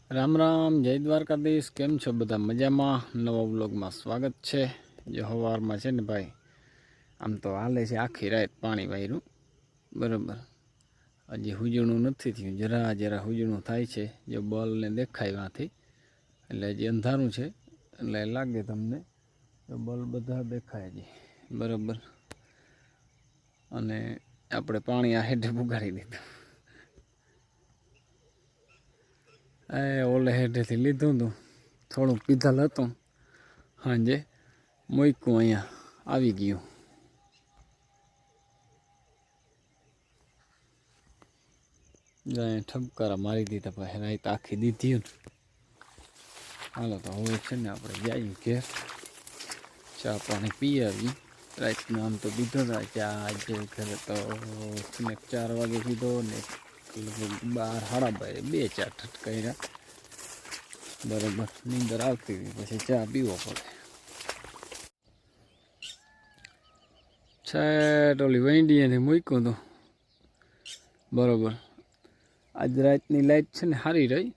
રામ રામ, જય દ્વારકાધીશ. કેમ છો બધા? મજામાં? નવા વ્લોગમાં સ્વાગત છે. જે સવારમાં છે ને ભાઈ, આમ તો હાલે છે આખી રાત પાણી વાયરું, બરાબર. હજી હુજણું નથી થયું, જરા જરા હુજણું થાય છે. જો બલ્બને દેખાય વાંથી, એટલે હજી અંધારું છે, એટલે લાગે તમને તો બલ્બ બધા દેખાય હજી, બરાબર. અને આપણે પાણી આ હેઠે પુગાડી દીધું. ઓલે હેઠેથી લીધું હતું, થોડુંક પીધલ હતું, સાંજે મૂક્યું, અહીંયા આવી ગયું. ઠપકારા મારી દીધા, પછી રાત આખી દીધી ને. હાલો તો હવે છે ને આપણે જઈએ ઘેર, ચા પાણી પી આવી. રાતના આમ તો પીધો હતા ચા, આજે ઘરે તો 4 વાગે પીધો ને 12 સાડા 12 બે ચા ઠટકાર્યા, બરાબર. નીંદર આવતી હતી, પછી ચા પીવો પડે. છેટ ઓલી વૈંડીએથી મૂક્યું હતું, બરાબર. આજ રાતની લાઈટ છે ને સારી રહી,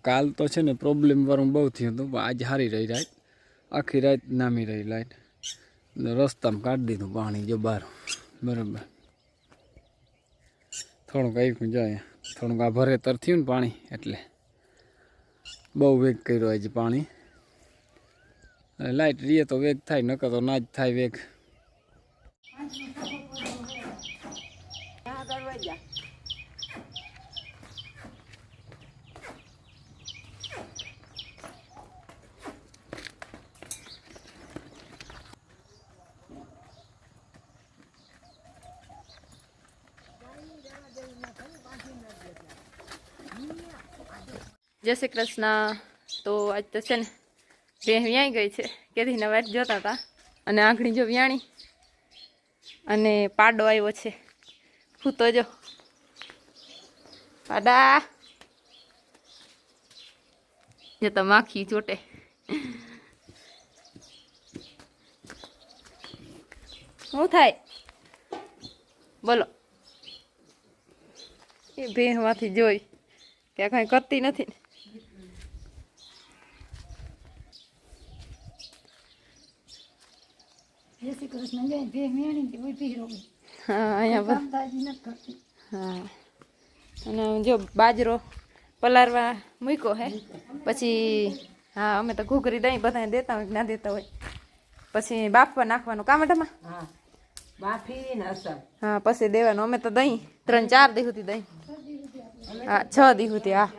કાલ તો છે ને પ્રોબ્લેમ વાળું બહુ થયું હતું, પણ આજે સારી રહી રાત. આખી રાત નામી રહી લાઈટ. રસ્તામાં કાઢી દીધું પાણી જો બહાર, બરાબર. થોડુંક આવ્યું જાય, થોડુંક આ ભરેતર થયું ને પાણી, એટલે બહુ વેગ કર્યો આજે પાણી. લાઈટ રહીએ તો વેગ થાય, નકર તો ના જ થાય વેગ. જય શ્રી કૃષ્ણ. તો આજ તો છે ને બે વ્યાઈ ગઈ છે, કેદીના વાટ જોતા હતા. અને આંગળી જો વ્યાણી, અને પાડો આવ્યો છે. ફૂતો જો પાડા, જે તો માખી ચોટે. શું થાય બોલો? એ ભેંમાંથી જોઈ કે કઈ કરતી નથી ને. હા, અહીંયા હા. અને જો બાજરો પલારવા મૂક્યો હે, પછી હા અમે તો ઘૂઘરી દહીં બધા દેતા હોય ના દેતા હોય, પછી બાફવા નાખવાનું કામટામાં. હા, પછી દેવાનું. અમે તો દહીં 3-4 દી સુધી દહીં, હા 6 દી સુધી. હા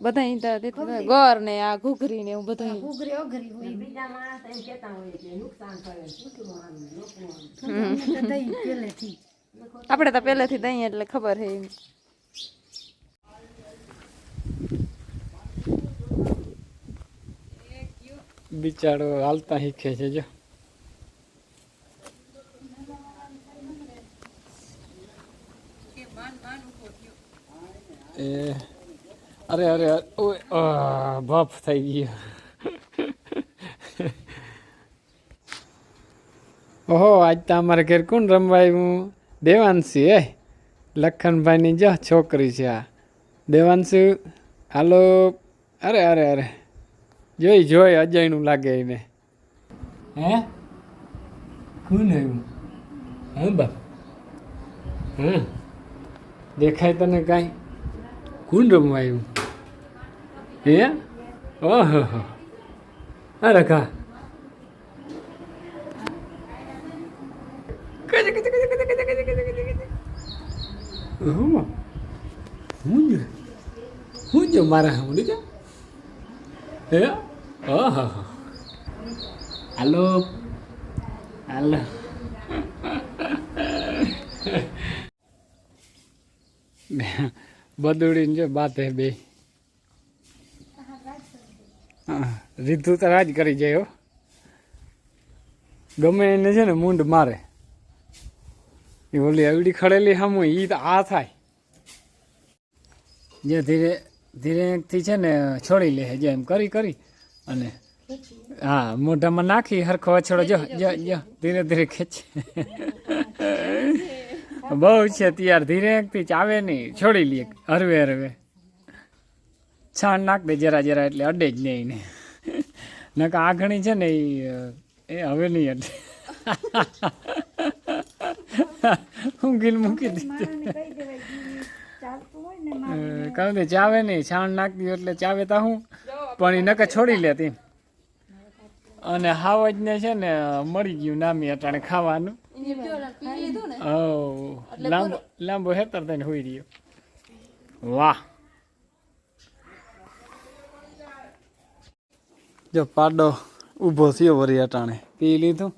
બધા ગોર ને આ ઘૂઘરી ને એવું બધું. આપણે તો પહેલેથી દહીં એટલે ખબર હે. બિચારો હાલતા શીખે છે જો. એ અરે અરે બાપ થઈ ગયો. ઓહો, આજ તો અમારે ઘેર કોણ રમવા આવ્યું? દેવાંશી. લખનભાઈની જો છોકરી છે આ દેવાંશુ. હાલો. અરે અરે અરે, જોઈ અજયનું લાગે એને. હે કોણ આવ્યું? હા બાપ, હા દેખાય તને કાંઈ? કોણ રમવા આવ્યું? હે ઓહો, અરે કા હું જો મારા હું લીધો. હે ઓહો, હાલો હાલો. બદુડીને જો બાતે બે. હા, રીધું તો રાજ કરી જાય હો. ગમે એને છે ને મૂંડ મારે. એ ઓલી એવડી ખડેલી સામું એ તો આ થાય. જે ધીરે ધીરેથી છે ને છોડી લે, જે એમ કરી અને હા મોઢામાં નાખી હરખો અછડો જો જો જો ધીરે ધીરે ખેંચે. બહુ છે તૈયાર ધીરે થી ચાવે નહીં છોડી લે હરવે હરવે છાણ નાખ દે જરા જરા એટલે અડે જ નહીં ને નકા આઘણી છે ને એ હવે નહીં અડે હું ગીલ મૂકી દીધી કારણ કે ચાવે નહીં છાણ નાખી દઉં એટલે ચાવે તા હું પણ એ નકા છોડી લેતી અને હાવજ ને છે ને મળી ગયું નામી અટાણે ખાવાનું લાંબો લાંબો હેતર થઈને હોઈ રહ્યો વાહ જો પાડો ઊભો થયો વરી અટાણે પી લીધું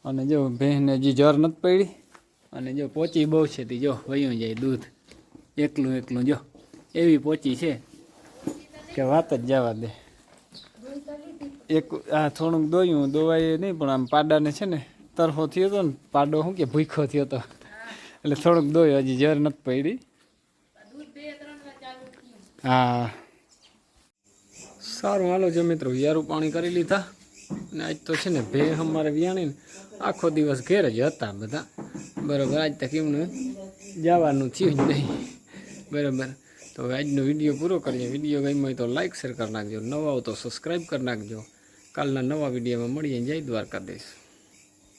અને જો ભેંસને હજી જર નથી પડી અને જો પોચી બહુ છે તી જો વયું જાય દૂધ એકલું એકલું જો એવી પોચી છે કે વાત જ જવા દે એક આ થોડુંક દોયું દોવાય નહીં પણ આમ પાડાને છે ને તરફો થયો હતો ને પાડો શું કે ભૂખો થયો હતો એટલે થોડુંક દોયો હજી જર નથી પડી હા સારું હાલો જો મિત્રો યારું પાણી કરી લીધા અને આજ તો છે ને ભેં અમારે વિયાણીને આખો દિવસ ઘેર જ હતા બધા બરાબર આજ તક એમનું જવાનું થયું જ નહીં બરાબર તો હવે આજનો વિડીયો પૂરો કરીએ વિડીયો ગમ્યો હોય તો લાઈક શેર કરી નાખજો નવા હો તો સબસ્ક્રાઈબ કરી નાખજો કાલના નવા વિડીયોમાં મળીએ જય દ્વારકાધીશ